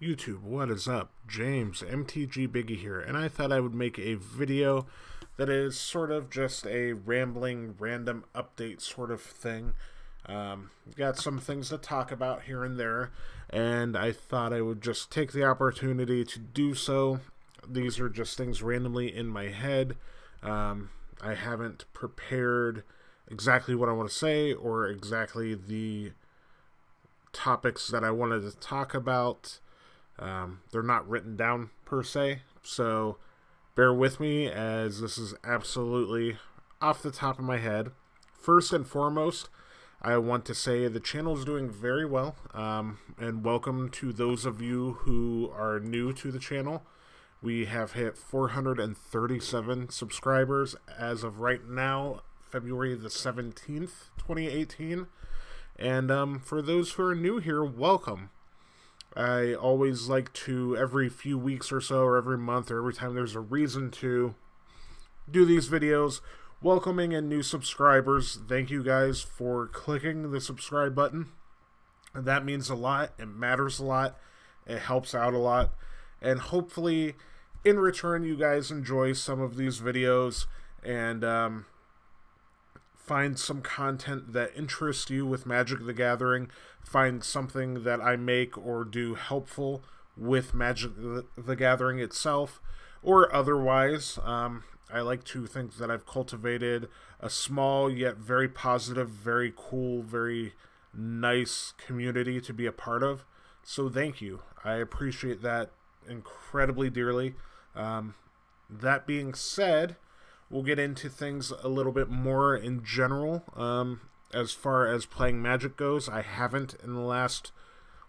YouTube, what is up? James, MTG Biggie here, and I thought I would make a video that is sort of just a rambling, random update sort of thing. Got some things to talk about here and there, and I thought I would just take the opportunity to do so. These are just things randomly in my head. I haven't prepared exactly what I want to say or exactly the topics that I wanted to talk about. They're not written down per se, so bear with me as this is absolutely off the top of my head. First and foremost, I want to say the channel is doing very well, and welcome to those of you who are new to the channel. We have hit 437 subscribers as of right now, February the 17th, 2018. And for those who are new here, welcome. I always like to, every few weeks or so, or every month, or every time there's a reason to do these videos, welcoming in new subscribers. Thank you guys for clicking the subscribe button. That means a lot. It matters a lot. It helps out a lot. And hopefully, in return, you guys enjoy some of these videos and find some content that interests you with Magic the Gathering, find something that I make or do helpful with Magic the Gathering itself, or otherwise. I like to think that I've cultivated a small yet very positive, very cool, very nice community to be a part of. So thank you. I appreciate that incredibly dearly. That being said, we'll get into things a little bit more in general. As far as playing Magic goes, I haven't in the last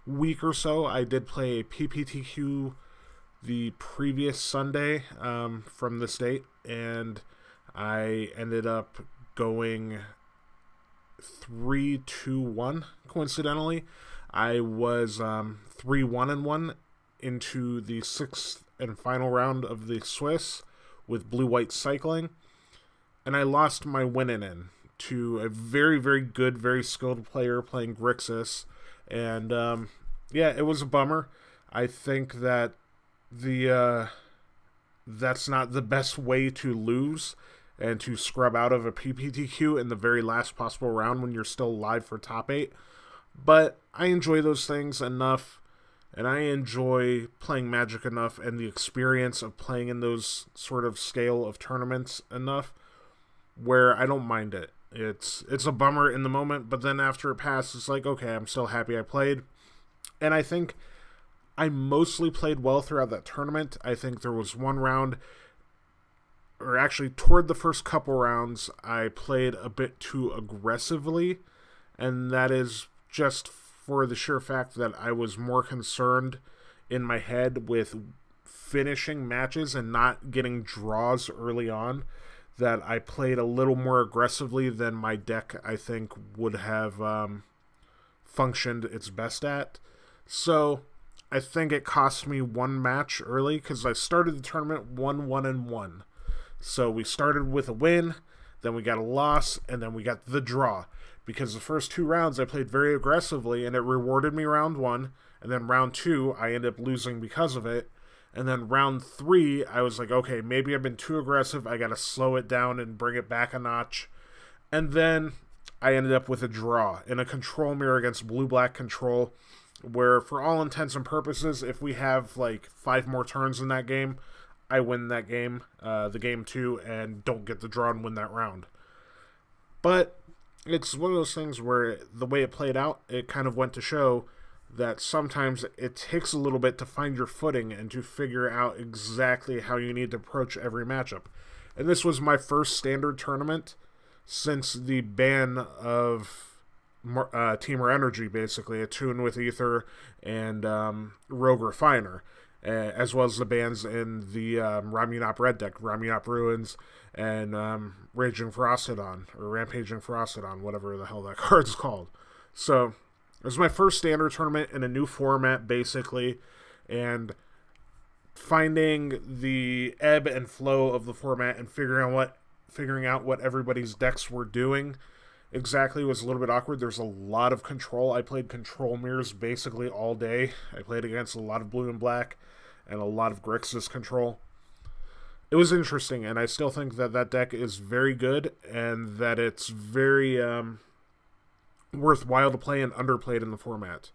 week or so. I did play a PPTQ the previous Sunday from the state, and I ended up going 3-2-1, coincidentally. I was 3-1-1 into the sixth and final round of the Swiss with blue-white cycling, and I lost my win-in to a very, very good, very skilled player playing Grixis, and yeah, it was a bummer. I think that that's not the best way to lose and to scrub out of a PPTQ in the very last possible round when you're still live for top 8, but I enjoy those things enough. And I enjoy playing Magic enough and the experience of playing in those sort of scale of tournaments enough where I don't mind it. It's a bummer in the moment, but then after it passes, it's like, okay, I'm still happy I played. And I think I mostly played well throughout that tournament. I think there was one round, or actually toward the first couple rounds, I played a bit too aggressively, and that is just for the sheer fact that I was more concerned in my head with finishing matches and not getting draws early on, that I played a little more aggressively than my deck, I think, would have functioned its best at. So I think it cost me one match early because I started the tournament 1-1-1. So we started with a win, then we got a loss, and then we got the draw. Because the first two rounds I played very aggressively, and it rewarded me round 1, and then round 2 I ended up losing because of it, and then round 3 I was like, okay, maybe I've been too aggressive, I gotta slow it down and bring it back a notch, and then I ended up with a draw in a control mirror against blue-black control, where for all intents and purposes, if we have like 5 more turns in that game, I win that game, the game 2, and don't get the draw and win that round. But it's one of those things where the way it played out, it kind of went to show that sometimes it takes a little bit to find your footing and to figure out exactly how you need to approach every matchup. And this was my first standard tournament since the ban of Teamer Energy, basically, Attune with Ether and Rogue Refiner, as well as the bans in the Ramunap Red deck, Ramunap Ruins, and Raging Ferocodon, or Rampaging Ferocodon, whatever the hell that card's called. So, it was my first standard tournament in a new format, basically, and finding the ebb and flow of the format and figuring out what everybody's decks were doing exactly was a little bit awkward. There's a lot of control. I played control mirrors basically all day. I played against a lot of blue and black and a lot of Grixis control. It was interesting, and I still think that that deck is very good and that it's very worthwhile to play and underplayed in the format.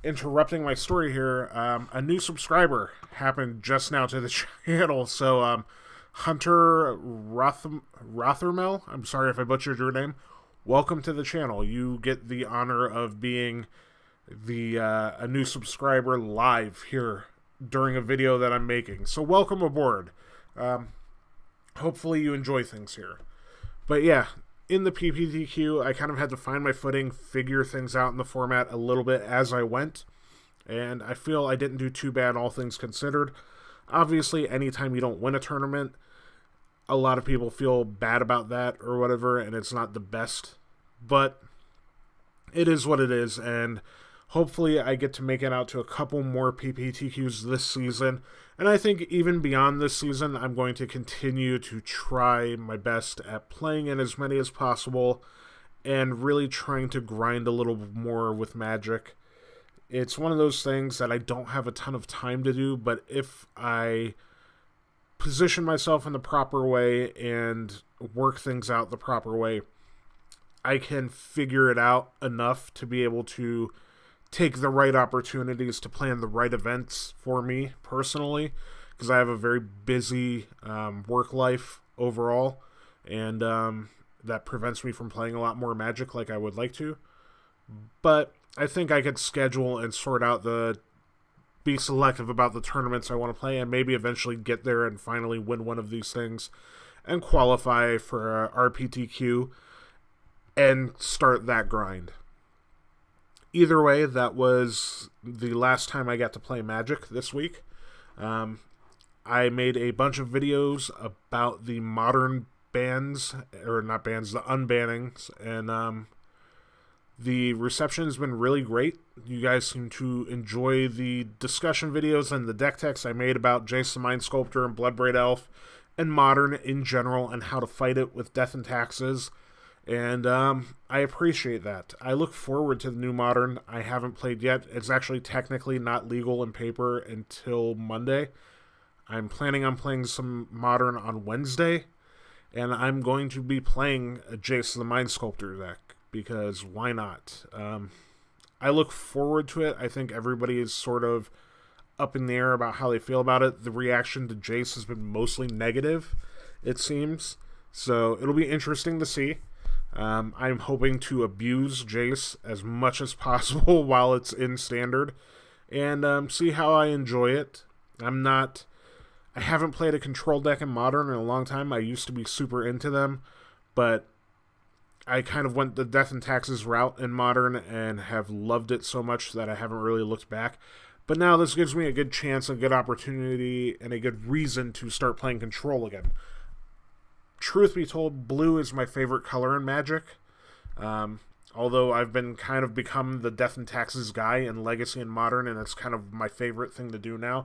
Interrupting my story here, a new subscriber happened just now to the channel. So, Hunter Rothermel, I'm sorry if I butchered your name. Welcome to the channel. You get the honor of being a new subscriber live here during a video that I'm making. So welcome aboard. Hopefully you enjoy things here. But yeah, in the PPTQ, I kind of had to find my footing, figure things out in the format a little bit as I went, and I feel I didn't do too bad, all things considered. Obviously, anytime you don't win a tournament, a lot of people feel bad about that or whatever, and it's not the best, but it is what it is, and hopefully I get to make it out to a couple more PPTQs this season. And I think even beyond this season, I'm going to continue to try my best at playing in as many as possible and really trying to grind a little more with Magic. It's one of those things that I don't have a ton of time to do, but if I position myself in the proper way and work things out the proper way, I can figure it out enough to be able to take the right opportunities to plan the right events for me personally, because I have a very busy work life overall, and that prevents me from playing a lot more Magic like I would like to. But I think I could schedule and be selective about the tournaments I want to play, and maybe eventually get there and finally win one of these things and qualify for RPTQ and start that grind. Either way, that was the last time I got to play Magic this week. I made a bunch of videos about the modern bans, or not bans, the unbannings, and the reception has been really great. You guys seem to enjoy the discussion videos and the deck techs I made about Jace the Mind Sculptor and Bloodbraid Elf and Modern in general and how to fight it with Death and Taxes. And I appreciate that. I look forward to the new Modern. I haven't played yet. It's actually technically not legal in paper until Monday. I'm planning on playing some Modern on Wednesday, and I'm going to be playing a Jace the Mind Sculptor deck, because why not? I look forward to it. I think everybody is sort of up in the air about how they feel about it. The reaction to Jace has been mostly negative, it seems. So it'll be interesting to see. I'm hoping to abuse Jace as much as possible while it's in Standard, and see how I enjoy it. I haven't played a control deck in Modern in a long time. I used to be super into them, but I kind of went the Death and Taxes route in Modern and have loved it so much that I haven't really looked back. But now this gives me a good chance, a good opportunity, and a good reason to start playing control again. Truth be told, blue is my favorite color in Magic. Although I've been kind of become the Death and Taxes guy in Legacy and Modern, and it's kind of my favorite thing to do now.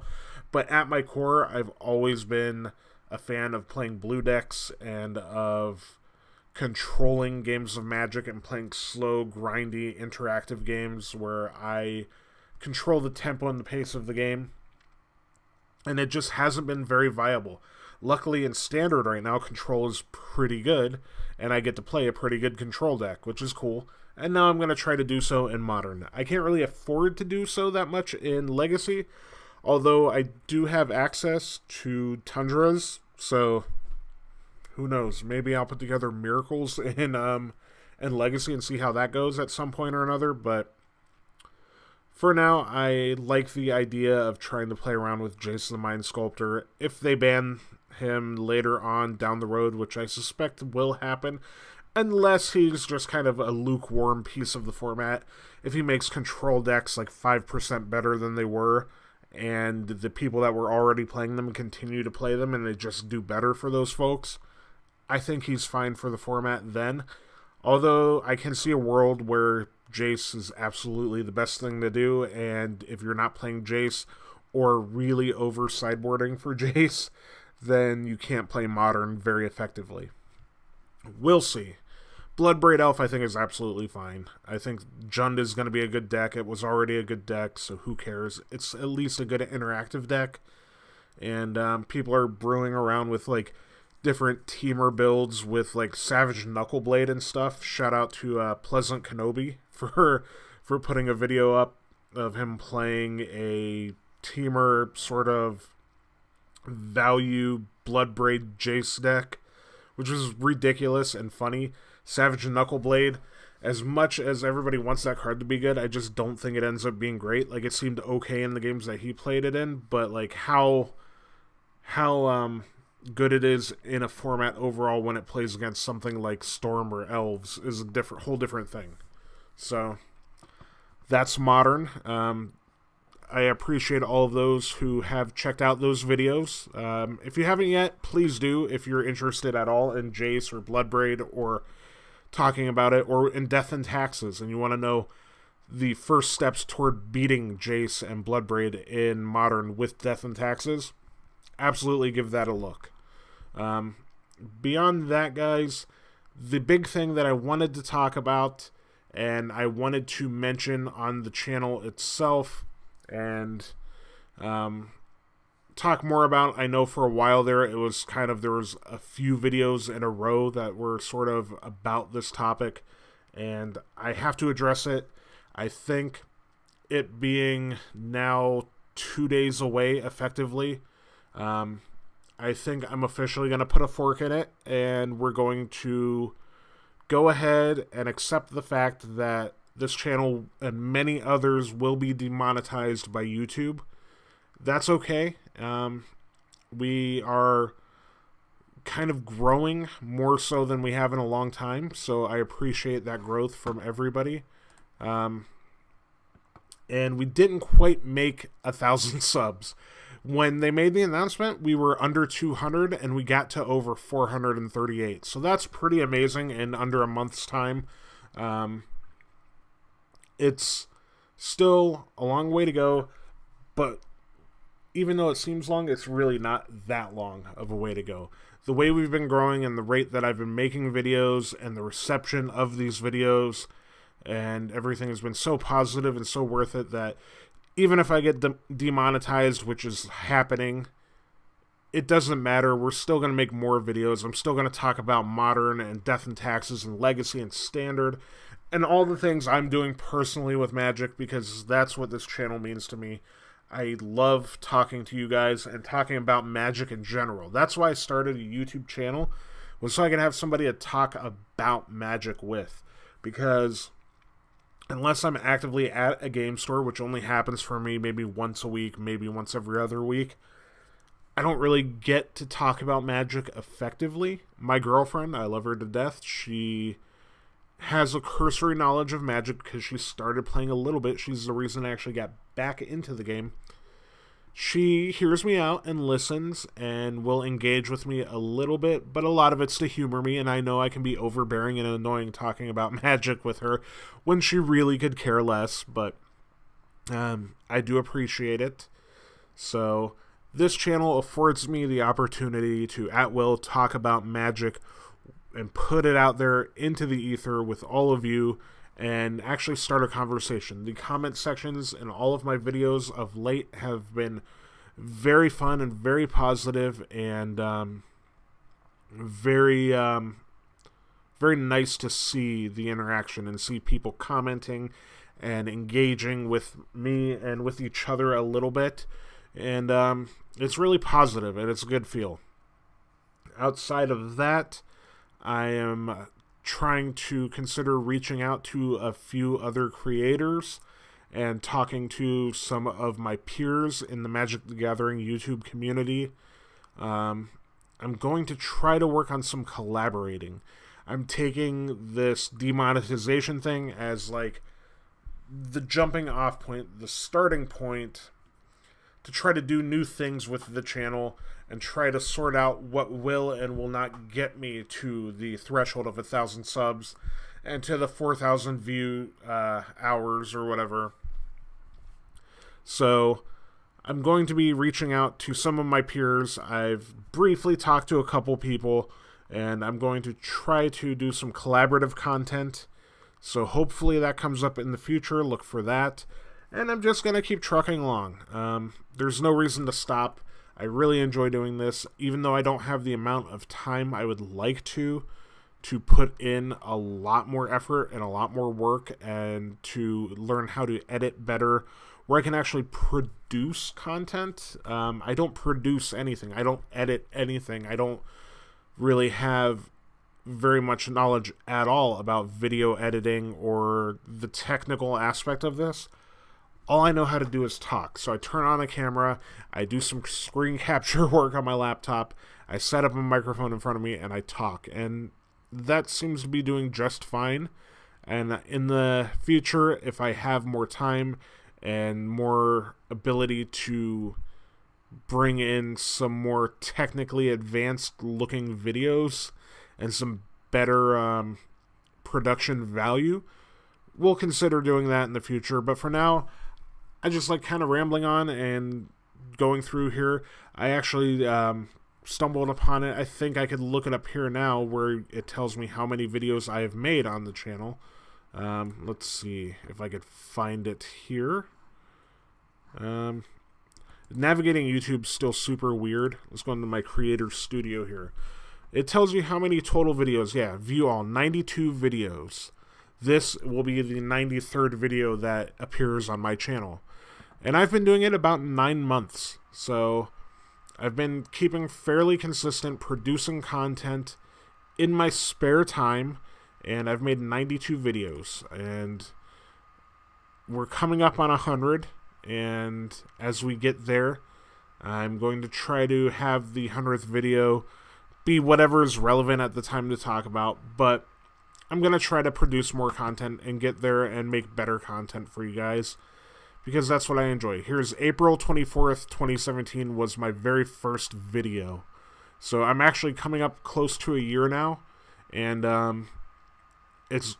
But at my core, I've always been a fan of playing blue decks and of controlling games of Magic and playing slow, grindy, interactive games where I control the tempo and the pace of the game. And it just hasn't been very viable. Luckily, in Standard right now, control is pretty good, and I get to play a pretty good control deck, which is cool. And now I'm going to try to do so in Modern. I can't really afford to do so that much in Legacy, although I do have access to Tundras, so who knows? Maybe I'll put together Miracles in Legacy and see how that goes at some point or another, but for now, I like the idea of trying to play around with Jace the Mind Sculptor. If they ban him later on down the road, which I suspect will happen, unless he's just kind of a lukewarm piece of the format. If he makes control decks like 5% better than they were, and the people that were already playing them continue to play them, and they just do better for those folks, I think he's fine for the format then. Although I can see a world where Jace is absolutely the best thing to do, and if you're not playing Jace or really over sideboarding for Jace, then you can't play Modern very effectively. We'll see. Bloodbraid Elf, I think, is absolutely fine. I think Jund is going to be a good deck. It was already a good deck, so who cares? It's at least a good interactive deck. And people are brewing around with, like, different teamer builds with, like, Savage Knuckleblade and stuff. Shout out to Pleasant Kenobi for putting a video up of him playing a teamer sort of value Bloodbraid Jace deck, which was ridiculous and funny. Savage Knuckleblade, as much as everybody wants that card to be good, I just don't think it ends up being great. Like, it seemed okay in the games that he played it in, but, like, how good it is in a format overall when it plays against something like Storm or Elves is a whole different thing. So, that's Modern. I appreciate all of those who have checked out those videos. If you haven't yet, please do, if you're interested at all in Jace or Bloodbraid or talking about it, or in Death and Taxes, and you want to know the first steps toward beating Jace and Bloodbraid in Modern with Death and Taxes, absolutely give that a look. Beyond that, guys, the big thing that I wanted to talk about and I wanted to mention on the channel itself and talk more about, I know for a while there it was there was a few videos in a row that were sort of about this topic, and I have to address it. I think it being now 2 days away effectively, I think I'm officially going to put a fork in it, and we're going to go ahead and accept the fact that this channel and many others will be demonetized by YouTube. That's okay. We are kind of growing more so than we have in a long time, so I appreciate that growth from everybody. And we didn't quite make 1,000 subs. When they made the announcement, we were under 200, and we got to over 438. So that's pretty amazing in under a month's time. It's still a long way to go, but even though it seems long, it's really not that long of a way to go. The way we've been growing and the rate that I've been making videos and the reception of these videos and everything has been so positive and so worth it that even if I get demonetized, which is happening, it doesn't matter. We're still going to make more videos. I'm still going to talk about Modern and Death and Taxes and Legacy and Standard and all the things I'm doing personally with Magic, because that's what this channel means to me. I love talking to you guys and talking about Magic in general. That's why I started a YouTube channel, was so I could have somebody to talk about Magic with. Because unless I'm actively at a game store, which only happens for me maybe once a week, maybe once every other week, I don't really get to talk about Magic effectively. My girlfriend, I love her to death, she has a cursory knowledge of Magic because she started playing a little bit. She's the reason I actually got back into the game. She hears me out and listens and will engage with me a little bit, but a lot of it's to humor me, and I know I can be overbearing and annoying talking about Magic with her when she really could care less, but I do appreciate it. So this channel affords me the opportunity to, at will, talk about Magic and put it out there into the ether with all of you and actually start a conversation. The comment sections in all of my videos of late have been very fun and very positive and very nice to see the interaction and see people commenting and engaging with me and with each other a little bit. And it's really positive and it's a good feel. Outside of that, I am trying to consider reaching out to a few other creators and talking to some of my peers in the Magic the Gathering YouTube community. I'm going to try to work on some collaborating. I'm taking this demonetization thing as like the jumping off point, the starting point to try to do new things with the channel and try to sort out what will and will not get me to the threshold of 1,000 subs and to the 4,000 view hours or whatever. So I'm going to be reaching out to some of my peers. I've briefly talked to a couple people, and I'm going to try to do some collaborative content. So hopefully that comes up in the future. Look for that. And I'm just going to keep trucking along. There's no reason to stop. I really enjoy doing this, even though I don't have the amount of time I would like to put in a lot more effort and a lot more work and to learn how to edit better, where I can actually produce content. I don't produce anything. I don't edit anything. I don't really have very much knowledge at all about video editing or the technical aspect of this. All I know how to do is talk. So I turn on a camera, I do some screen capture work on my laptop, I set up a microphone in front of me, and I talk. And that seems to be doing just fine. And in the future, if I have more time and more ability to bring in some more technically advanced looking videos and some better production value, we'll consider doing that in the future. But for now, I just like kind of rambling on and going through here. I actually stumbled upon it. I think I could look it up here now where it tells me how many videos I have made on the channel. Let's see if I could find it here. Navigating YouTube's still super weird. Let's go into my creator studio here. It tells you how many total videos. Yeah, view all, 92 videos. This will be the 93rd video that appears on my channel. And I've been doing it about 9 months. So I've been keeping fairly consistent, producing content in my spare time. And I've made 92 videos. And we're coming up on 100. And as we get there, I'm going to try to have the 100th video be whatever is relevant at the time to talk about. But I'm going to try to produce more content and get there and make better content for you guys, because that's what I enjoy. Here's April 24th, 2017 was my very first video. So I'm actually coming up close to a year now, and it's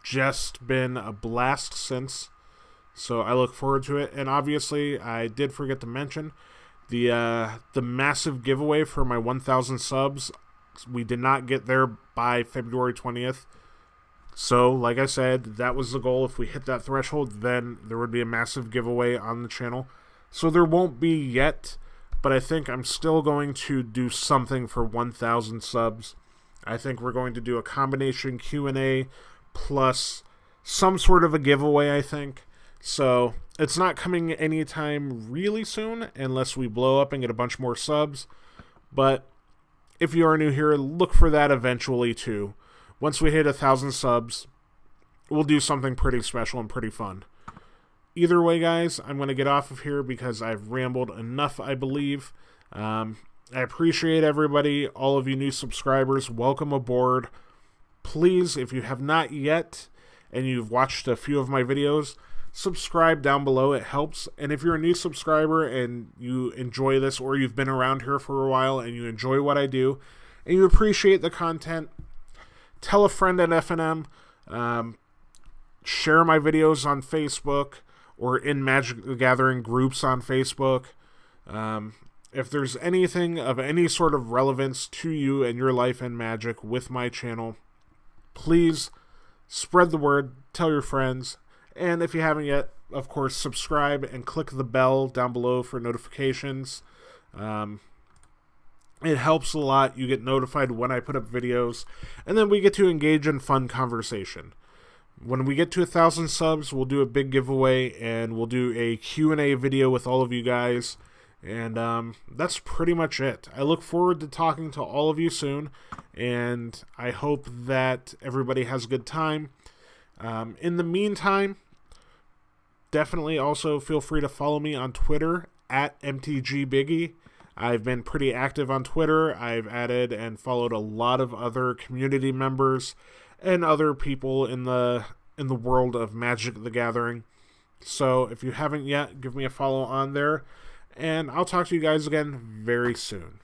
just been a blast since. So I look forward to it. And obviously, I did forget to mention the massive giveaway for my 1,000 subs. We did not get there by February 20th. So, like I said, that was the goal. If we hit that threshold, then there would be a massive giveaway on the channel. So there won't be yet, but I think I'm still going to do something for 1,000 subs. I think we're going to do a combination Q&A plus some sort of a giveaway, I think. So it's not coming anytime really soon unless we blow up and get a bunch more subs. But if you are new here, look for that eventually too. Once we hit 1,000 subs, we'll do something pretty special and pretty fun. Either way, guys, I'm going to get off of here because I've rambled enough, I believe. I appreciate everybody, all of you new subscribers. Welcome aboard. Please, if you have not yet and you've watched a few of my videos, subscribe down below. It helps. And if you're a new subscriber and you enjoy this, or you've been around here for a while and you enjoy what I do and you appreciate the content, tell a friend at FNM. Share my videos on Facebook or in Magic the Gathering groups on Facebook. If there's anything of any sort of relevance to you and your life in Magic with my channel, please spread the word, tell your friends. And if you haven't yet, of course, subscribe and click the bell down below for notifications. It helps a lot. You get notified when I put up videos, and then we get to engage in fun conversation. When we get to 1,000 subs, we'll do a big giveaway, and we'll do a Q&A video with all of you guys. And that's pretty much it. I look forward to talking to all of you soon, and I hope that everybody has a good time. In the meantime, definitely also feel free to follow me on Twitter at MTGBiggie. I've been pretty active on Twitter. I've added and followed a lot of other community members and other people in the world of Magic the Gathering. So if you haven't yet, give me a follow on there. And I'll talk to you guys again very soon.